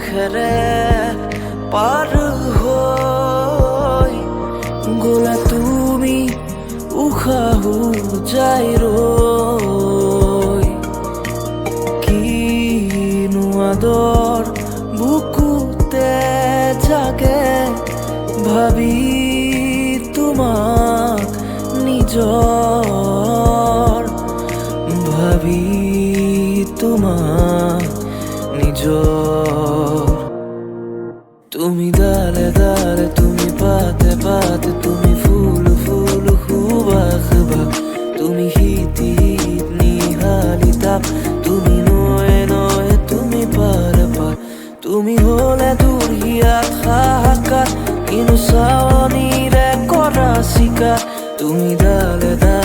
খেৰে পাৰ হৈ গ'লা তুমি উশাহো যাই ৰৈ কিনো আদৰ বুকুতে জাগে ভাবি তোমাক নিজৰ ভাবি তোমাক নিজৰ তুমি ডালে ডালে তুমি পাতে পাতে তুমি ফুল ফুল সুবাস বাস তুমি শীত শীত নিহালি তাপ তুমি নয়ে নয়ে তুমি পাৰ পাৰ তুমি হলে দুৰ্হিয়াত হাহাকাৰ কিনো চাৱনীৰে কৰা চিকাৰ তুমি ডালে ডালে